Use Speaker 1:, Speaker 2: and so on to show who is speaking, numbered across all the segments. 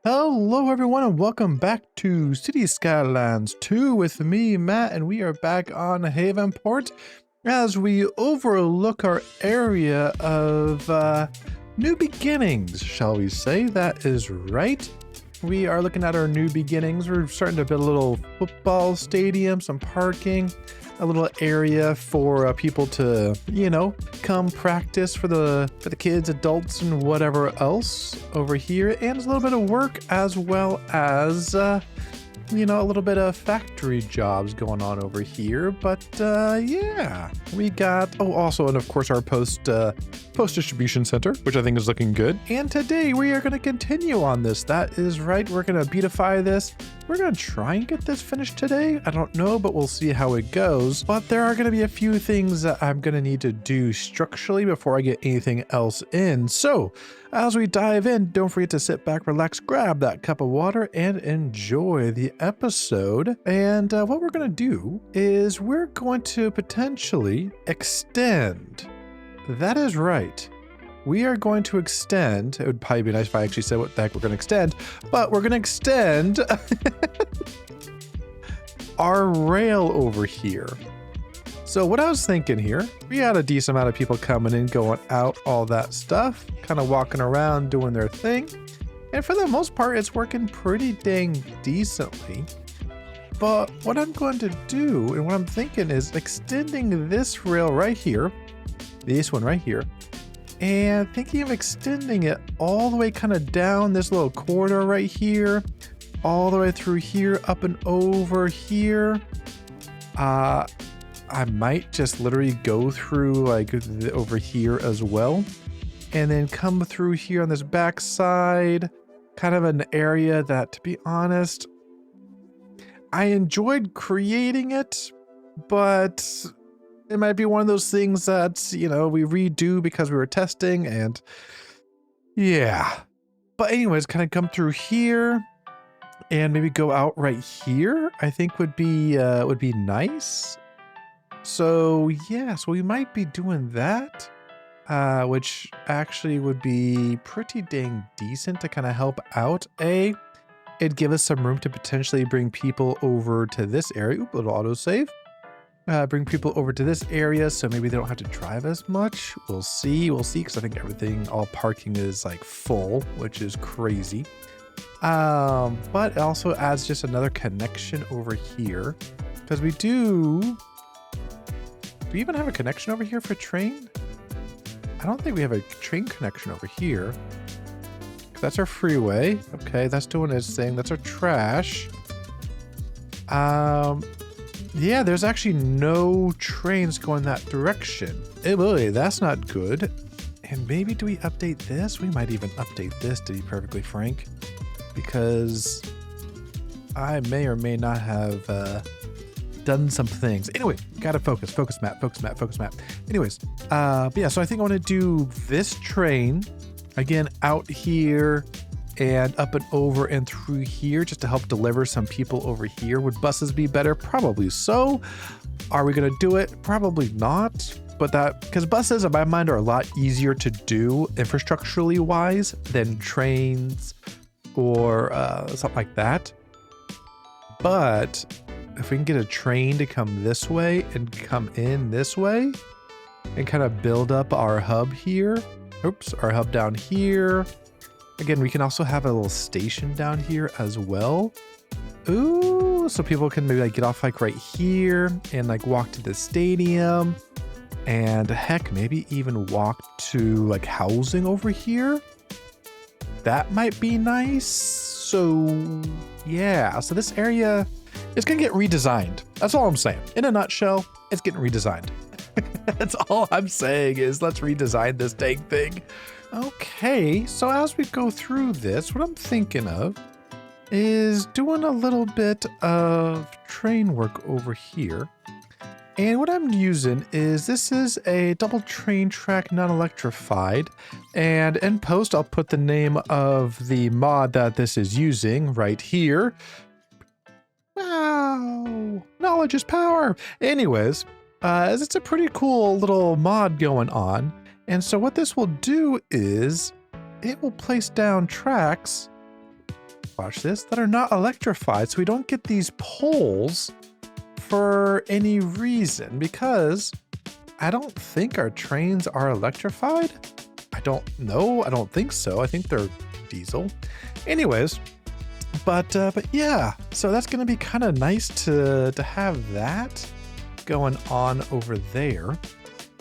Speaker 1: Hello everyone and welcome back to City Skylines 2 with me, Matt, and we are back on Havenport as we overlook our area of new beginnings, shall we say. That is right. We are looking at our new beginnings. We're starting to build a little football stadium, some parking, a little area for people to, come practice for the kids, adults, and whatever else over here. And it's a little bit of work as well as, a little bit of factory jobs going on over here. But yeah, we got, also, and of course our post distribution center, which I think is looking good. And today we are going to continue on this. That is right. We're going to beautify this. We're going to try and get this finished today. I don't know, but we'll see how it goes. But there are going to be a few things that I'm going to need to do structurally before I get anything else in. So as we dive in, don't forget to sit back, relax, grab that cup of water, and enjoy the episode. And what we're going to do is we're going to potentially extend. That is right. We are going to extend. It would probably be nice if I actually said what the heck we're going to extend, but we're going to extend our rail over here. So what I was thinking here, we had a decent amount of people coming in, going out, all that stuff, kind of walking around, doing their thing. And for the most part, it's working pretty dang decently. But what I'm going to do, and what I'm thinking is extending this rail right here, this one right here, and thinking of extending it all the way kind of down this little corridor right here, all the way through here, up and over here. I might just literally go through like over here as well, and then come through here on this back side, kind of an area that, to be honest, I enjoyed creating it, but it might be one of those things that, we redo because we were testing, and yeah. But anyways, kind of come through here and maybe go out right here, I think would be nice. So yeah, so we might be doing that, which actually would be pretty dang decent to kind of help out. It'd give us some room to potentially bring people over to this area. Oop, little autosave. Bring people over to this area so maybe they don't have to drive as much. We'll see, because I think all parking is like full, which is crazy. But it also adds just another connection over here, because we do we even have a connection over here for train? I don't think we have a train connection over here. That's our freeway. Okay, that's doing its thing. That's our trash. Yeah, there's actually no trains going that direction. Hey boy, that's not good. And maybe do we update this? We might even update this, to be perfectly frank, because I may or may not have done some things. Anyway, gotta focus map. Anyways, but yeah, so I think I want to do this train again out here and up and over and through here, just to help deliver some people over here. Would buses be better? Probably so. Are we going to do it? Probably not. But because buses, in my mind, are a lot easier to do infrastructurally wise than trains or something like that. But if we can get a train to come this way and come in this way and kind of build up our hub here. Oops, our hub down here. Again, we can also have a little station down here as well. Ooh, so people can maybe like get off like right here and like walk to the stadium, and heck, maybe even walk to like housing over here. That might be nice. So yeah, so this area is gonna get redesigned. That's all I'm saying. In a nutshell, it's getting redesigned. That's all I'm saying is let's redesign this dang thing. Okay, so as we go through this, what I'm thinking of is doing a little bit of train work over here. And what I'm using is, this is a double train track non-electrified. And in post, I'll put the name of the mod that this is using right here. Wow, knowledge is power. Anyways, it's a pretty cool little mod going on. And so what this will do is it will place down tracks watch this, that are not electrified, so we don't get these poles for any reason, because I don't think our trains are electrified. I don't know. I don't think so. I think they're diesel. Anyways, but yeah, so that's going to be kind of nice to have that going on over there.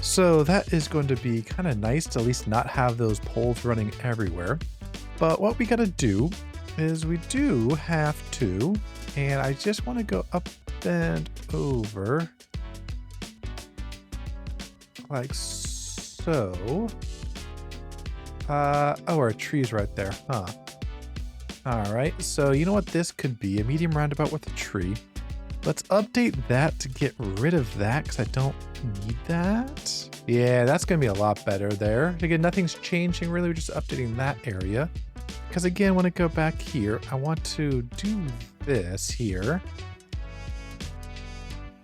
Speaker 1: So that is going to be kind of nice to at least not have those poles running everywhere. But what we got to do is we do have to, and I just want to go up and over like so. Oh, our tree's right there, huh? All right, so you know what this could be? A medium roundabout with a tree. Let's update that to get rid of that because I don't need that. Yeah, that's going to be a lot better there. Again, nothing's changing really. We're just updating that area. Because again, when I go back here, I want to do this here.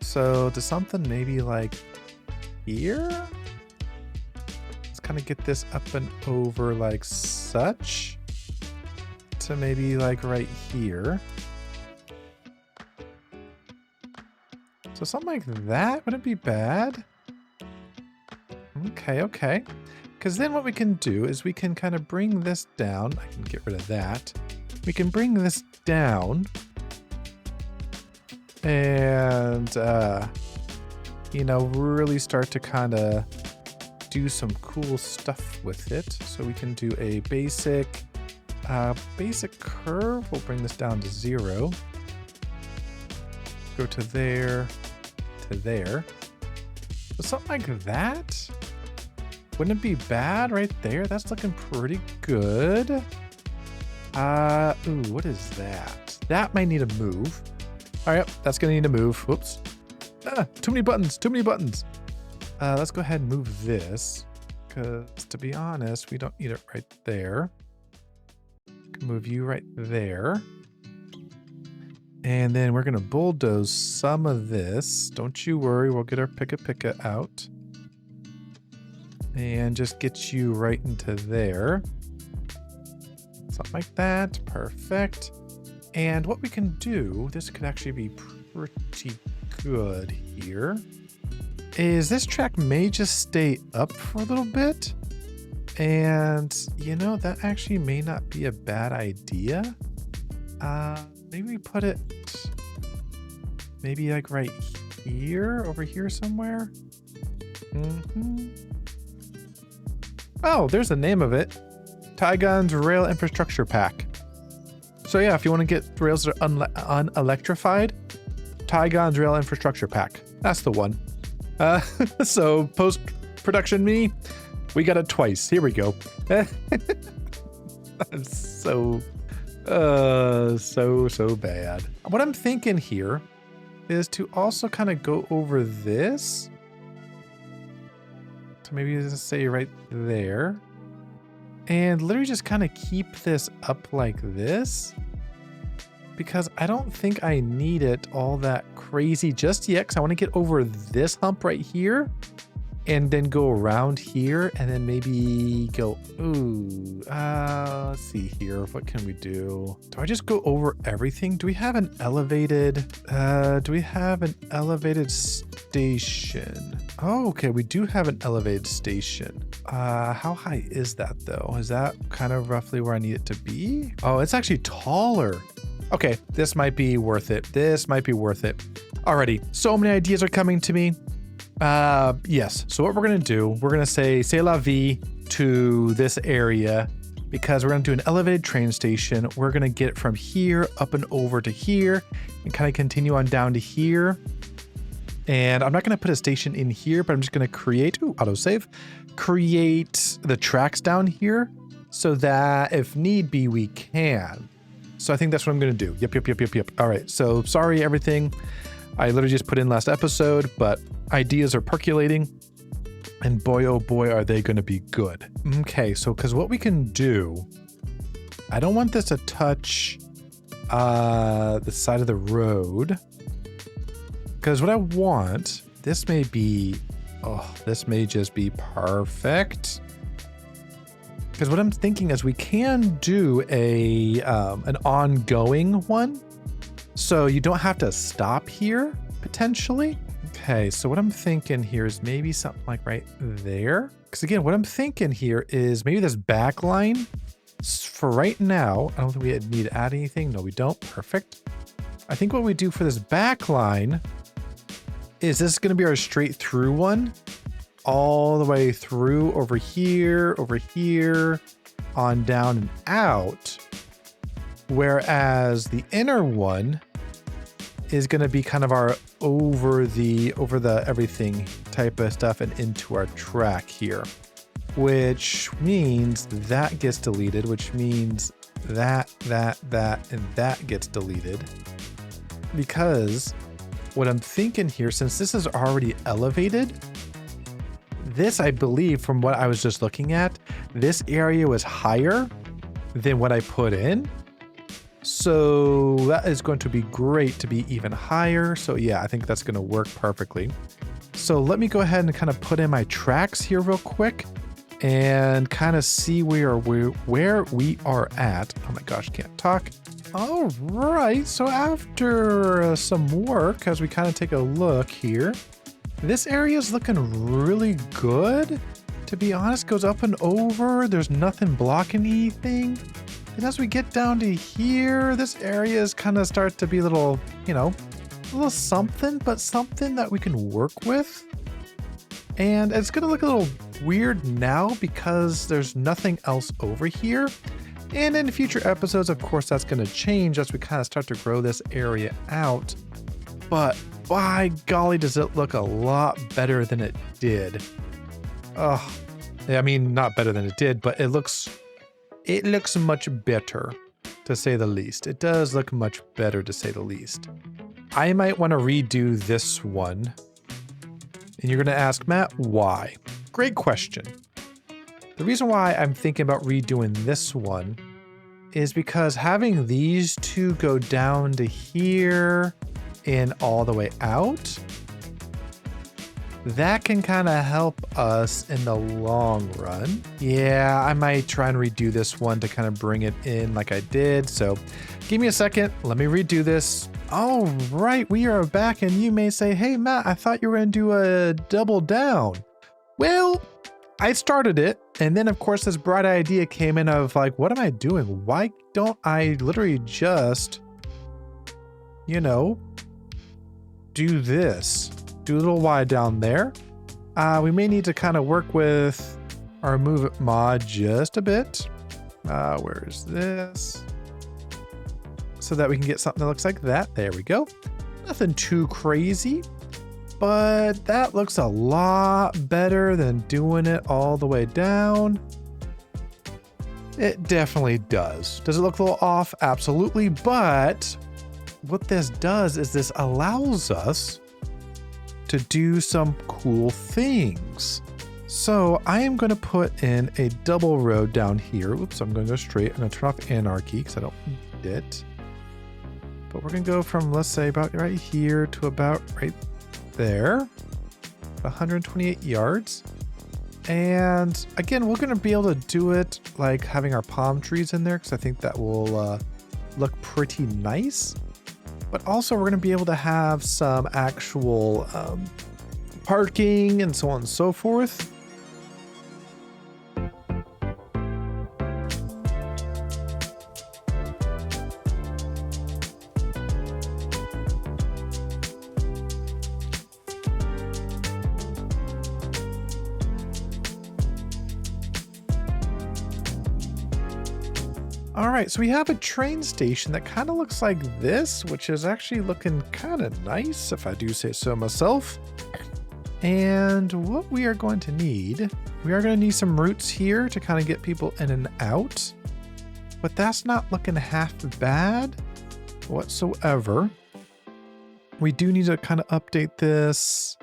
Speaker 1: So to something maybe like here. Let's kind of get this up and over like such. To maybe like right here. So something like that wouldn't be bad. Okay, okay. Because then what we can do is we can kind of bring this down. I can get rid of that. We can bring this down. And, you know, really start to kind of do some cool stuff with it. So we can do a basic curve. We'll bring this down to 0. Go to there, to there. So something like that. Wouldn't it be bad right there? That's looking pretty good. Ooh, what is that? That might need a move. All right, that's gonna need a move. Whoops. Too many buttons, too many buttons. Let's go ahead and move this. Because to be honest, we don't need it right there. Can move you right there. And then we're gonna bulldoze some of this. Don't you worry, we'll get our picka out. And just get you right into there. Something like that, perfect. And what we can do, this could actually be pretty good here, is this track may just stay up for a little bit. And you know, that actually may not be a bad idea. Maybe we put it maybe like right here, over here somewhere. Oh, there's the name of it. Tygon's Rail Infrastructure Pack. So yeah, if you want to get rails that are unelectrified, Tygon's Rail Infrastructure Pack. That's the one. So post-production me, we got it twice. Here we go. I'm so bad. What I'm thinking here is to also kind of go over this. So maybe just say right there. And literally just kind of keep this up like this. Because I don't think I need it all that crazy just yet. Because I want to get over this hump right here. And then go around here. And then maybe go, ooh, let's see here. What can we do? Do I just go over everything? Do we have an elevated, station? Oh, okay, we do have an elevated station. How high is that though? Is that kind of roughly where I need it to be? Oh, it's actually taller. Okay, this might be worth it. This might be worth it. Alrighty, so many ideas are coming to me. Yes, so what we're gonna do, we're gonna say c'est la vie to this area because we're gonna do an elevated train station. We're gonna get it from here up and over to here and kind of continue on down to here. And I'm not gonna put a station in here, but I'm just gonna create, autosave, create the tracks down here so that if need be, we can. So I think that's what I'm gonna do. Yep. All right, so sorry, everything. I literally just put in last episode, but ideas are percolating and boy, oh boy, are they going to be good. Okay, so because what we can do, I don't want this to touch the side of the road because what I want, this may be, oh, this may just be perfect. Because what I'm thinking is we can do an ongoing one. So you don't have to stop here, potentially. Okay, so what I'm thinking here is maybe something like right there. Because again, what I'm thinking here is maybe this back line. For right now, I don't think we need to add anything. No, we don't. Perfect. I think what we do for this back line is this is going to be our straight through one. All the way through over here, on down and out. Whereas the inner one is going to be kind of our over the everything type of stuff and into our track here, which means that gets deleted, which means that, and that gets deleted. Because what I'm thinking here, since this is already elevated, this, I believe, from what I was just looking at, this area was higher than what I put in. So that is going to be great to be even higher. So yeah, I think that's going to work perfectly. So let me go ahead and kind of put in my tracks here real quick and kind of see where we are at. Oh my gosh, can't talk. All right, so after some work, as we kind of take a look here, this area is looking really good. To be honest, goes up and over. There's nothing blocking anything. And as we get down to here, this area is kind of start to be a little, you know, a little something, but something that we can work with. And it's going to look a little weird now because there's nothing else over here. And in future episodes, of course, that's going to change as we kind of start to grow this area out. But by golly, does it look a lot better than it did. Oh, I mean, not better than it did, but it looks much better, to say the least. It does look much better, to say the least. I might want to redo this one. And you're going to ask, Matt, why? Great question. The reason why I'm thinking about redoing this one is because having these two go down to here and all the way out, that can kind of help us in the long run. Yeah, I might try and redo this one to kind of bring it in like I did. So give me a second. Let me redo this. All right, we are back, and you may say, hey, Matt, I thought you were going to do a double down. Well, I started it, and then of course this bright idea came in of like, what am I doing? Why don't I literally just, you know, do this? Do a little Y down there. We may need to kind of work with our move it mod just a bit. Where's this? So that we can get something that looks like that. There we go. Nothing too crazy, but that looks a lot better than doing it all the way down. It definitely does. Does it look a little off? Absolutely. But what this does is this allows us to do some cool things. So I am going to put in a double road down here. Oops, I'm going to go straight. I'm going to turn off Anarchy because I don't need it. But we're going to go from, let's say, about right here to about right there. 128 yards. And again, we're going to be able to do it like having our palm trees in there because I think that will look pretty nice. But also we're going to be able to have some actual parking and so on and so forth. All right, so we have a train station that kind of looks like this, which is actually looking kind of nice, if I do say so myself. And what we are going to need, we are going to need some routes here to kind of get people in and out. But that's not looking half bad whatsoever. We do need to kind of update this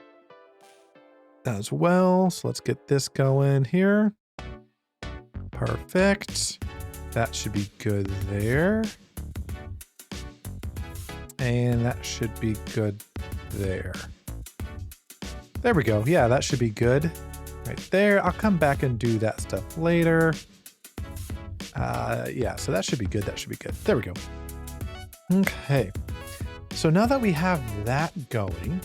Speaker 1: as well. So let's get this going here. Perfect. That should be good there. And that should be good there. There we go. Yeah, that should be good right there. I'll come back and do that stuff later. Yeah, so that should be good. That should be good. There we go. Okay. So now that we have that going,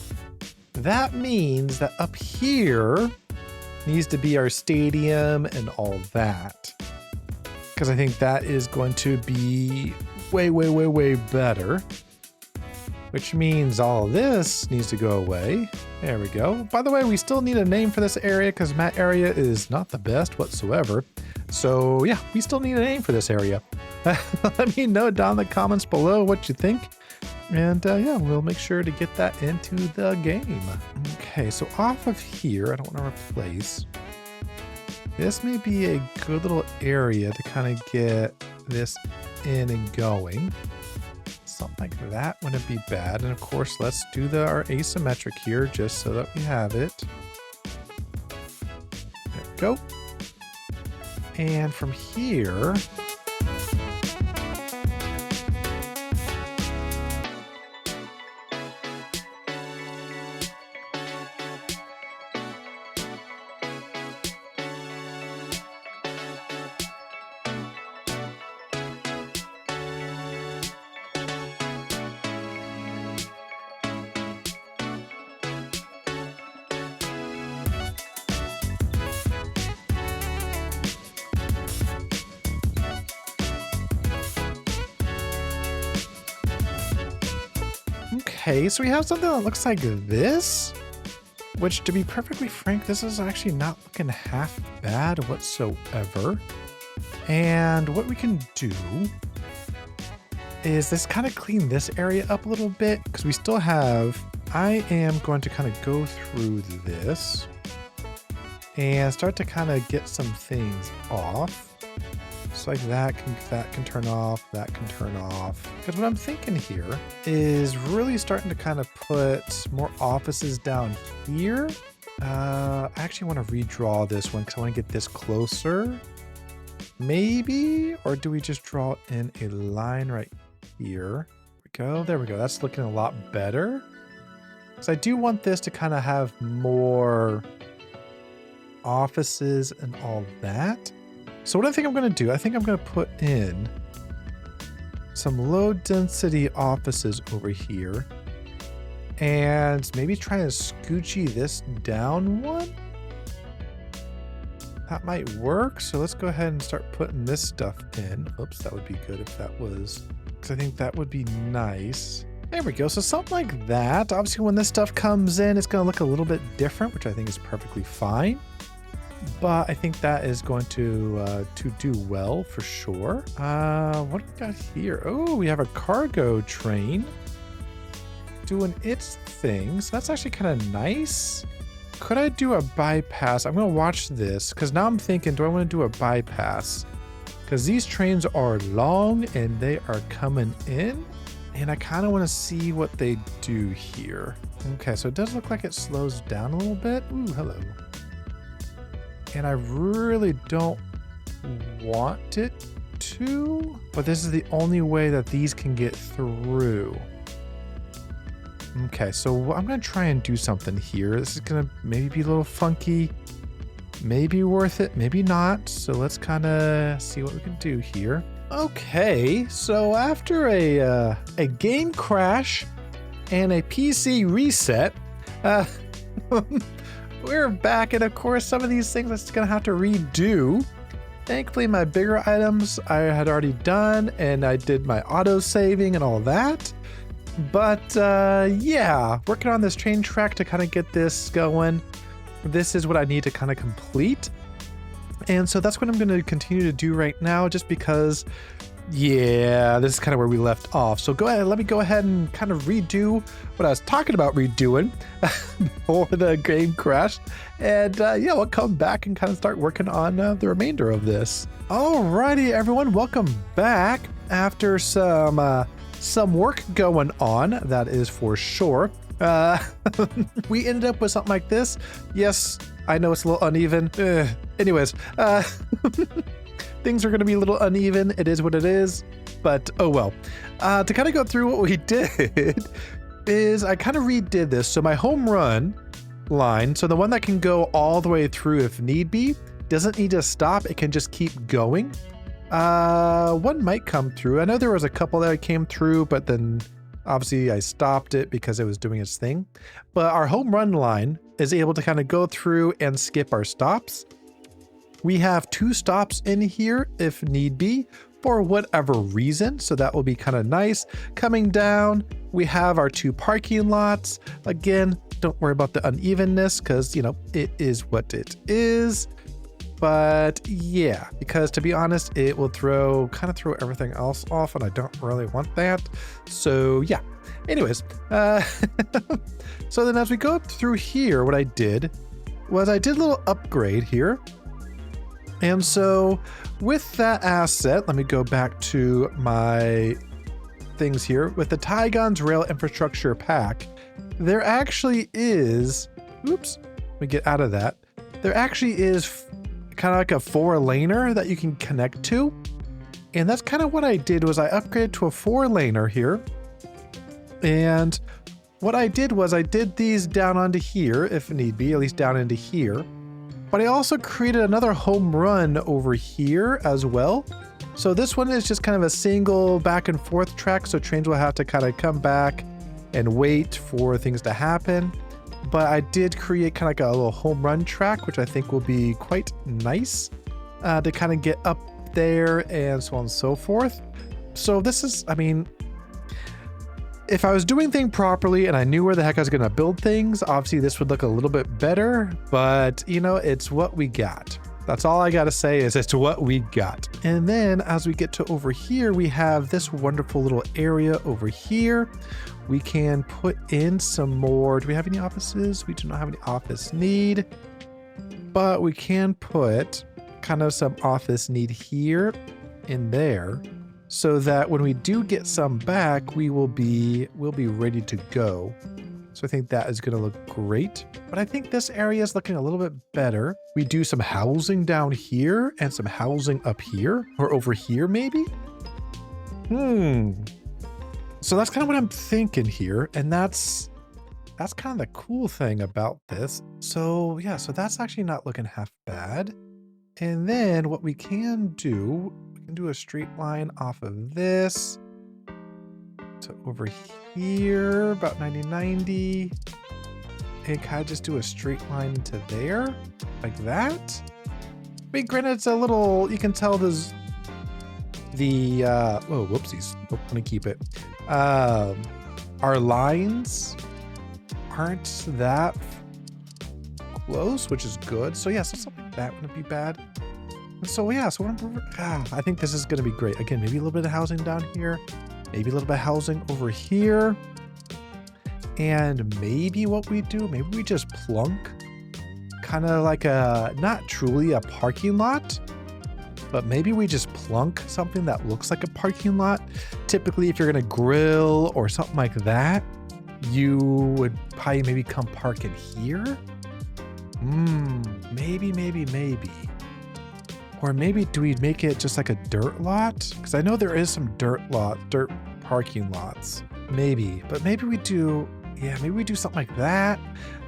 Speaker 1: that means that up here needs to be our stadium and all that. Because I think that is going to be way, way, way, way better. Which means all of this needs to go away. There we go. By the way, we still need a name for this area because mat area is not the best whatsoever. So yeah, we still need a name for this area. Let me know down in the comments below what you think. And yeah, we'll make sure to get that into the game. Okay, so off of here, I don't want to replace. This may be a good little area to kind of get this in and going. Something like that wouldn't be bad. And of course, let's do our asymmetric here just so that we have it. There we go. And from here, okay, so we have something that looks like this, which to be perfectly frank, this is actually not looking half bad whatsoever. And what we can do is this kind of clean this area up a little bit because we still have, I am going to kind of go through this and start to kind of get some things off. So like that can turn off, that can turn off. Because what I'm thinking here is really starting to kind of put more offices down here. I actually want to redraw this one because I want to get this closer. Maybe, or do we just draw in a line right here? There we go. That's looking a lot better. Because I do want this to kind of have more offices and all that. So what I think I'm going to do, I think I'm going to put in some low density offices over here and maybe try to scoochy this down one. That might work. So let's go ahead and start putting this stuff in. Oops, that would be good if that was, because I think that would be nice. There we go. So something like that. Obviously when this stuff comes in, it's going to look a little bit different, which I think is perfectly fine. But I think that is going to do well for sure. What do we got here? Oh, we have a cargo train doing its thing. So that's actually kind of nice. Could I do a bypass? I'm going to watch this because now I'm thinking, do I want to do a bypass? Because these trains are long and they are coming in. And I kind of want to see what they do here. Okay, so it does look like it slows down a little bit. Ooh, hello. And I really don't want it to, but this is the only way that these can get through. Okay, so I'm going to try and do something here. This is going to maybe be a little funky, maybe worth it, maybe not. So let's kind of see what we can do here. Okay, so after a game crash and a PC reset, we're back, and of course some of these things I'm just gonna have to redo. Thankfully my bigger items I had already done and I did my auto saving and all that. But yeah, working on this train track to kind of get this going. This is what I need to kind of complete. And so that's what I'm going to continue to do right now, just because, yeah, this is kind of where we left off. So go ahead, let me go ahead and kind of redo what I was talking about redoing before the game crashed. And yeah, we'll come back and kind of start working on the remainder of this. Alrighty, everyone, welcome back after some work going on, that is for sure. We ended up with something like this. Yes, I know it's a little uneven. Anyways, things are going to be a little uneven. It is what it is, but oh well. To kind of go through what we did is I kind of redid this. So my home run line, so the one that can go all the way through if need be, doesn't need to stop. It can just keep going. One might come through. I know there was a couple that came through, but then obviously I stopped it because it was doing its thing. But our home run line is able to kind of go through and skip our stops. We have 2 stops in here if need be for whatever reason. So that will be kind of nice. Coming down, we have our 2 parking lots. Again, don't worry about the unevenness because, you know, it is what it is. But yeah, because to be honest, it will kind of throw everything else off and I don't really want that. So yeah, anyways, so then as we go through here, what I did was I did a little upgrade here. And so with that asset, let me go back to my things here. With the Tygon's Rail Infrastructure Pack, there actually is, oops, let me get out of that. There actually is kind of like a 4-laner that you can connect to. And that's kind of what I did was I upgraded to a 4-laner here. And what I did was I did these down onto here, if need be, at least down into here. But I also created another home run over here as well. So this one is just kind of a single back and forth track. So trains will have to kind of come back and wait for things to happen. But I did create kind of like a little home run track, which I think will be quite nice to kind of get up there and so on and so forth. So this is, I mean, if I was doing things properly and I knew where the heck I was going to build things, obviously this would look a little bit better, but you know, it's what we got. That's all I got to say is it's what we got. And then as we get to over here, we have this wonderful little area over here. We can put in some more. Do we have any offices? We do not have any office need, but we can put kind of some office need here in there so that when we do get some back, we'll be ready to go. So I think that is going to look great, but I think this area is looking a little bit better. We do some housing down here and some housing up here or over here maybe. So that's kind of what I'm thinking here. And that's kind of the cool thing about this. So yeah, so that's actually not looking half bad. And then what we can do, we can do a straight line off of this. So over here, about 90-90. And kind of just do a straight line into there, like that. I mean, granted, it's a little, you can tell there's oh, whoopsies. Oh, let me keep it. Our lines aren't that close, which is good. So yeah, so something like that wouldn't be bad. And so yeah, so I think this is going to be great. Again, maybe a little bit of housing down here, maybe a little bit of housing over here. And maybe what we do, maybe we just plunk kind of like not truly a parking lot, but maybe we just plunk something that looks like a parking lot. Typically, if you're going to grill or something like that, you would probably maybe come park in here. Maybe. Or maybe do we make it just like a dirt lot? Because I know there is some dirt parking lots. Maybe, but maybe we do, yeah, maybe we do something like that.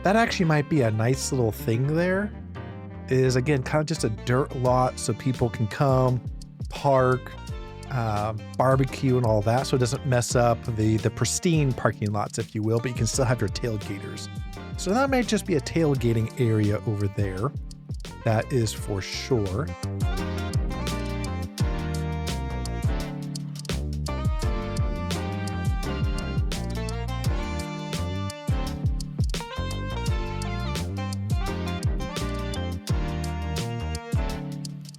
Speaker 1: That actually might be a nice little thing there. Is again, kind of just a dirt lot so people can come, park, barbecue and all that. So it doesn't mess up the pristine parking lots, if you will, but you can still have your tailgaters. So that might just be a tailgating area over there. That is for sure.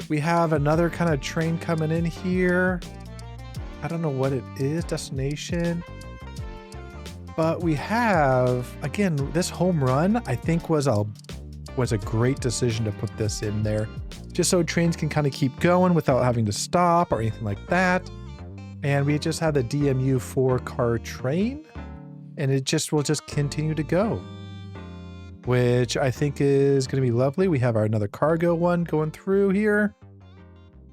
Speaker 1: We have another kind of train coming in here. I don't know what it is, destination. But we have, again, this home run, I think was a great decision to put this in there. Just so trains can kind of keep going without having to stop or anything like that. And we just have the DMU 4-car train. And it will just continue to go. Which I think is going to be lovely. We have another cargo one going through here.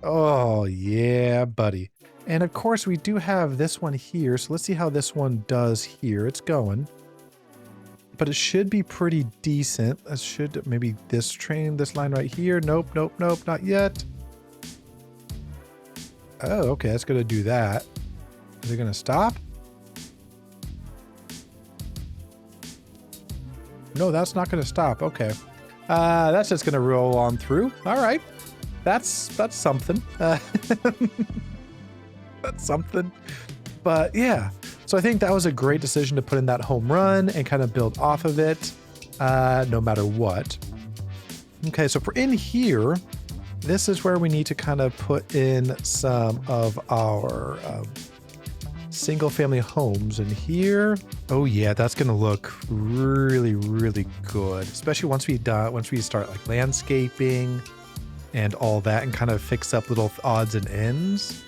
Speaker 1: Oh, yeah, buddy. And of course, we do have this one here. So let's see how this one does here. It's going. But it should be pretty decent. It should, maybe this line right here. Nope, not yet. Oh, okay, that's gonna do that. Is it gonna stop? No, that's not gonna stop. Okay. That's just gonna roll on through. All right. That's something. That's something. But yeah, so I think that was a great decision to put in that home run and kind of build off of it, no matter what. Okay, so for in here, this is where we need to kind of put in some of our single family homes in here. Oh yeah, that's gonna look really, really good, especially once we start like landscaping and all that and kind of fix up little odds and ends.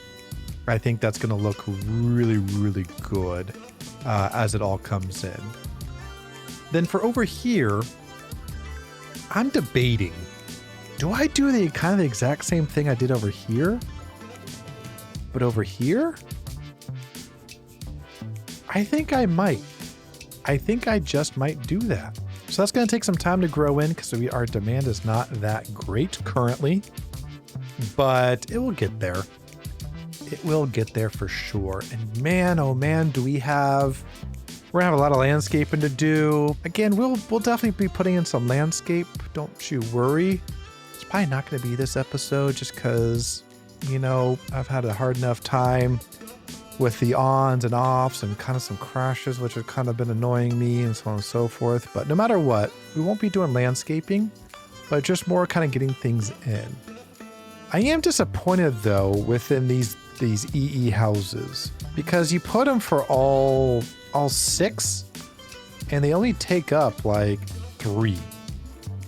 Speaker 1: I think that's gonna look really, really good as it all comes in. Then for over here, I'm debating, do I do the kind of the exact same thing I did over here? But over here? I think I might. I think I just might do that. So that's going to take some time to grow in because our demand is not that great currently, but it will get there. It will get there for sure. And man, oh man, we're gonna have a lot of landscaping to do. Again, we'll definitely be putting in some landscape. Don't you worry. It's probably not going to be this episode just because, you know, I've had a hard enough time with the ons and offs and kind of some crashes, which have kind of been annoying me and so on and so forth. But no matter what, we won't be doing landscaping, but just more kind of getting things in. I am disappointed though within these EE houses because you put them for all 6 and they only take up like 3,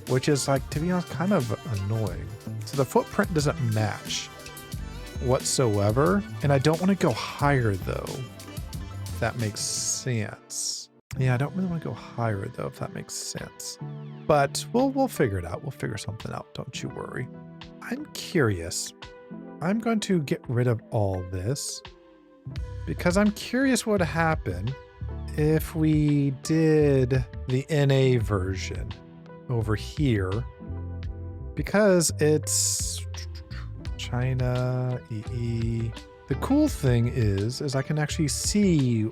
Speaker 1: which is like, to be honest, kind of annoying. So the footprint doesn't match whatsoever, and I don't want to go higher though, if that makes sense. Yeah, I don't really want to go higher though, if that makes sense. But we'll figure it out. We'll figure something out. Don't you worry. I'm curious. I'm going to get rid of all this because I'm curious what would happen if we did the NA version over here, because it's China, EE. The cool thing is I can actually see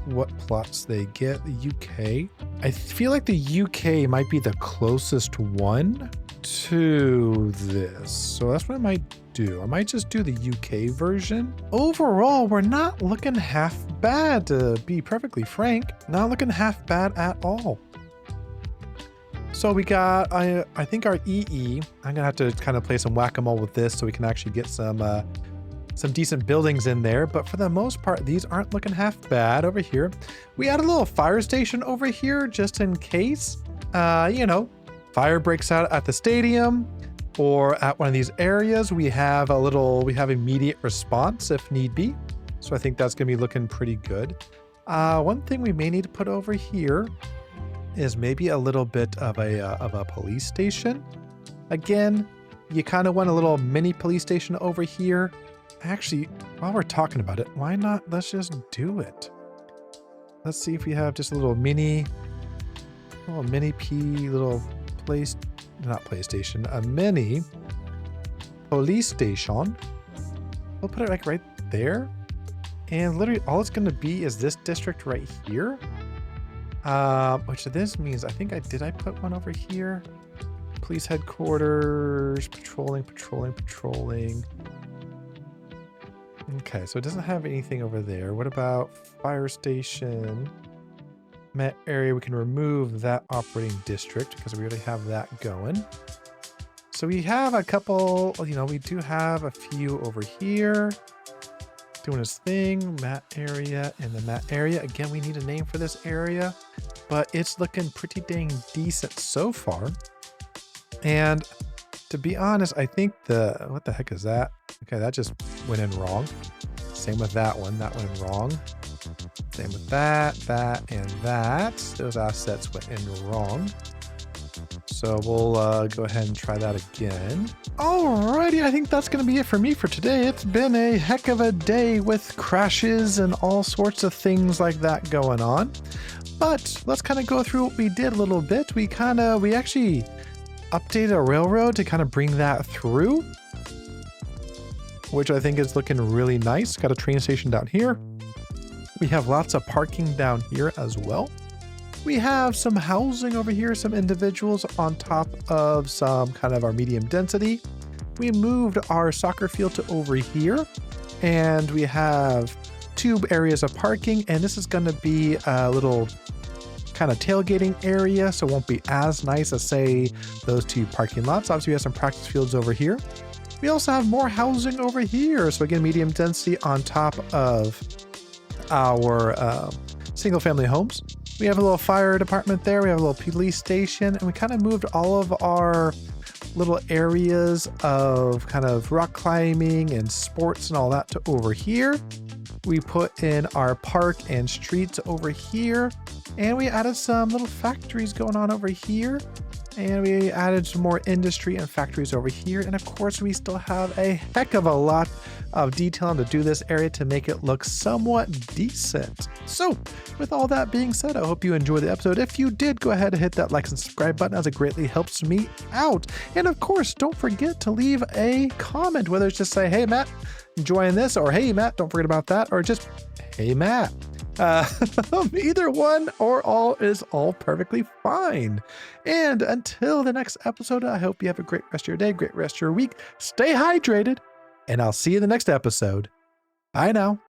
Speaker 1: what plots they get. The UK. I feel like the UK might be the closest one to this. So that's what I might do. I might just do the UK version. Overall, we're not looking half bad, to be perfectly frank. Not looking half bad at all. So we got, I think our EE, I'm gonna have to kind of play some whack-a-mole with this so we can actually get some decent buildings in there. But for the most part, these aren't looking half bad over here. We had a little fire station over here just in case, you know, fire breaks out at the stadium or at one of these areas. We have immediate response if need be. So I think that's gonna be looking pretty good. One thing we may need to put over here is maybe a little bit of a police station. Again, you kind of want a little mini police station over here. Actually, while we're talking about it, why not? Let's just do it. Let's see if we have just a little mini police station. We'll put it like right there. And literally all it's going to be is this district right here. Which this means, I put one over here. Police headquarters, patrolling. Okay, so it doesn't have anything over there. What about fire station? Met area, we can remove that operating district because we already have that going. So we have a couple, you know, we do have a few over here doing his thing. Mat area and the mat area. Again, we need a name for this area, but it's looking pretty dang decent so far. And to be honest, I think what the heck is that? Okay, that just went in wrong. Same with that one went in wrong. Same with that, and that. Those assets went in wrong. So we'll go ahead and try that again. Alrighty, I think that's going to be it for me for today. It's been a heck of a day with crashes and all sorts of things like that going on. But let's kind of go through what we did a little bit. We actually updated a railroad to kind of bring that through. which I think is looking really nice. Got a train station down here. We have lots of parking down here as well. We have some housing over here, some individuals on top of some kind of our medium density. We moved our soccer field to over here, and we have 2 areas of parking, and this is going to be a little kind of tailgating area, so it won't be as nice as, say, those 2 parking lots. Obviously, we have some practice fields over here. We also have more housing over here, so again, medium density on top of our single family homes. We have a little fire department there. We have a little police station, and we kind of moved all of our little areas of kind of rock climbing and sports and all that to over here. We put in our park and streets over here, and we added some little factories going on over here, and we added some more industry and factories over here. And of course, we still have a heck of a lot of detailing to do this area to make it look somewhat decent. So with all that being said, I hope you enjoyed the episode. If you did, go ahead and hit that like and subscribe button, as it greatly helps me out. And of course, don't forget to leave a comment, whether it's just say, hey Matt, enjoying this, or hey Matt, don't forget about that, or just hey Matt. Either one or all is all perfectly fine. And until the next episode, I hope you have a great rest of your day, great rest of your week. Stay hydrated, and I'll see you in the next episode. Bye now.